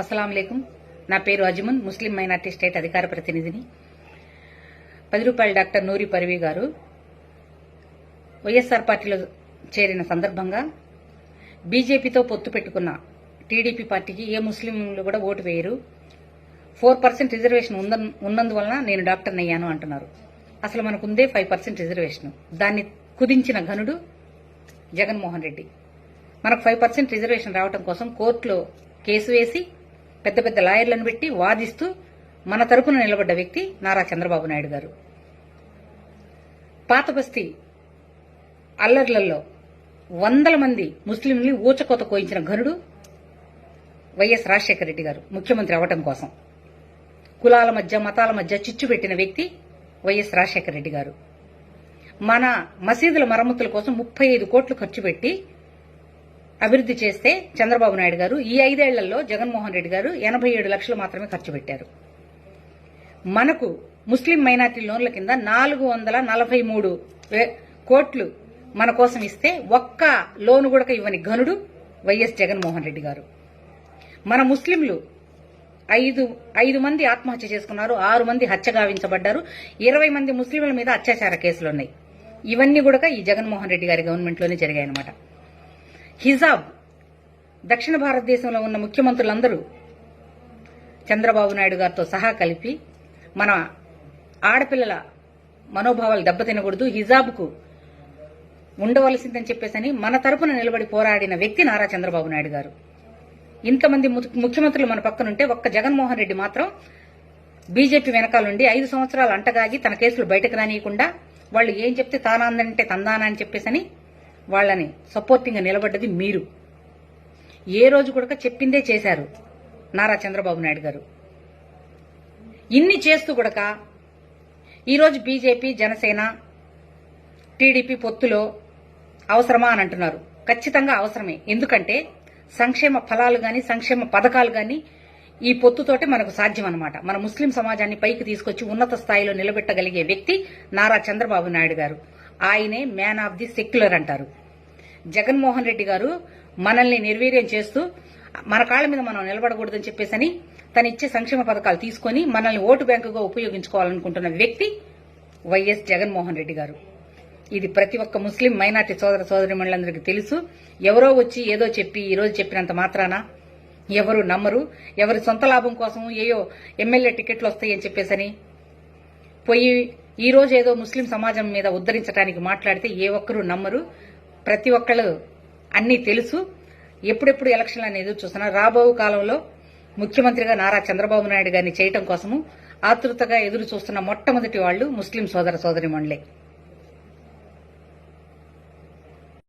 అస్సలాంలేకుం. నా పేరు అజ్మన్, ముస్లిం minority state అధికార ప్రతినిధిని. 10 రూపాయల డాక్టర్ నూరి పర్వీ గారు వైఎస్ఆర్ పార్టీలో చేరిన సందర్భంగా బీజేపీతో పొత్తు పెట్టుకున్న టీడీపీ పార్టీకి ఏ ముస్లింలు కూడా ఓటు వేయరు, 4% రిజర్వేషన్ ఉన్నందువలన నేను డాక్టర్ని అయ్యాను అంటున్నారు. అసలు మనకుందే 5% రిజర్వేషన్. దాన్ని కుదించిన ఘనుడు జగన్మోహన్ రెడ్డి. మనకు 5% రిజర్వేషన్ రావడం కోసం కోర్టులో కేసు వేసి పెద్ద పెద్ద లాయర్లను పెట్టి వాదిస్తూ మన తరపున నిలబడ్డ వ్యక్తి నారా చంద్రబాబు నాయుడు గారు. పాత బస్తీ అల్లర్లలో వందల మంది ముస్లింల్ని ఊచకోత కోయించిన ఘనుడు వైఎస్ రాజశేఖర రెడ్డి గారు. ముఖ్యమంత్రి అవటం కోసం కులాల మధ్య మతాల మధ్య చిచ్చు పెట్టిన వ్యక్తి వైఎస్ రాజశేఖర రెడ్డి గారు. మన మసీదుల మరమ్మతుల కోసం 35 కోట్లు ఖర్చు పెట్టి అభివృద్ది చేస్తే చంద్రబాబు నాయుడు గారు ఈ 5 ఏళ్లలో జగన్మోహన్ రెడ్డి గారు 87 లక్షలు మాత్రమే ఖర్చు పెట్టారు. మనకు ముస్లిం మైనార్టీ లోన్ల కింద 443 కోట్లు మన కోసం ఇస్తే ఒక్క లోను కూడా ఇవ్వని ఘనుడు వైఎస్ జగన్మోహన్ రెడ్డి గారు. మన ముస్లింలు 5 మంది ఆత్మహత్య చేసుకున్నారు, 6 మంది హత్య గావించబడ్డారు, 20 మంది ముస్లింల మీద అత్యాచార కేసులున్నాయి. ఇవన్నీ కూడా ఈ జగన్మోహన్ రెడ్డి గారి గవర్నమెంట్లోనే జరిగాయన్నమాట. హిజాబ్ దక్షిణ భారతదేశంలో ఉన్న ముఖ్యమంత్రులందరూ చంద్రబాబు నాయుడు గారితో సహా కలిపి మన ఆడపిల్లల మనోభావాలు దెబ్బతినకూడదు, హిజాబ్కు ఉండవలసిందని చెప్పేసని మన తరపున నిలబడి పోరాడిన వ్యక్తి నారా చంద్రబాబు నాయుడు గారు. ఇంతమంది ముఖ్యమంత్రులు మన పక్కనుంటే ఒక్క జగన్మోహన్ రెడ్డి మాత్రం బీజేపీ వెనకాలండి 5 సంవత్సరాలు అంటగాగి తన కేసులు బయటకు రానియకుండా వాళ్ళు ఏం చెప్తే తానాందంటే తందానా అని చెప్పేసని వాళ్ళని సపోర్టింగ్ గా నిలబడ్డది మీరు. ఏ రోజు కూడా చెప్పిందే చేశారు నారా చంద్రబాబు నాయుడు గారు. ఇన్ని చేస్తూ కూడా ఈరోజు బీజేపీ జనసేన టీడీపీ పొత్తులో అవసరమా అని అంటున్నారు. ఖచ్చితంగా అవసరమే. ఎందుకంటే సంక్షేమ ఫలాలు గాని సంక్షేమ పథకాలు గాని ఈ పొత్తుతోటే మనకు సాధ్యం అన్నమాట. మన ముస్లిం సమాజాన్ని పైకి తీసుకొచ్చి ఉన్నత స్థాయిలో నిలబెట్టగలిగే వ్యక్తి నారా చంద్రబాబు నాయుడు గారు. ఆయనే మ్యాన్ ఆఫ్ ది సెక్యులర్ అంటారు. జగన్మోహన్ రెడ్డి గారు మనల్ని నిర్వీర్యం చేస్తూ మన కాళ్ల మీద మనం నిలబడకూడదని చెప్పేసని తను ఇచ్చే సంక్షేమ పథకాలు తీసుకుని మనల్ని ఓటు బ్యాంకుగా ఉపయోగించుకోవాలనుకుంటున్న వ్యక్తి వైఎస్ జగన్మోహన్ రెడ్డి గారు. ఇది ప్రతి ఒక్క ముస్లిం మైనార్టీ సోదర సోదరిమణులందరికీ తెలుసు. ఎవరో వచ్చి ఏదో చెప్పి ఈ రోజు చెప్పినంత మాత్రాన ఎవరు నమ్మరు. ఎవరి సొంత లాభం కోసం ఏయో ఎమ్మెల్యే టికెట్లు వస్తాయని చెప్పేసని పోయి ఈ రోజు ఏదో ముస్లిం సమాజం మీద ఉద్ధరించడానికి మాట్లాడితే ఏ ఒక్కరూ నమ్మరు. ప్రతి ఒక్కళ్ళు అన్నీ తెలుసు. ఎప్పుడెప్పుడు ఎలక్షన్లు అని ఎదురు చూస్తున్నారు. రాబో కాలంలో ముఖ్యమంత్రిగా నారా చంద్రబాబు నాయుడు గారిని చేయటం కోసము ఆతృతగా ఎదురు చూస్తున్న మొట్టమొదటి వాళ్లు ముస్లిం సోదర సోదరిమణులే.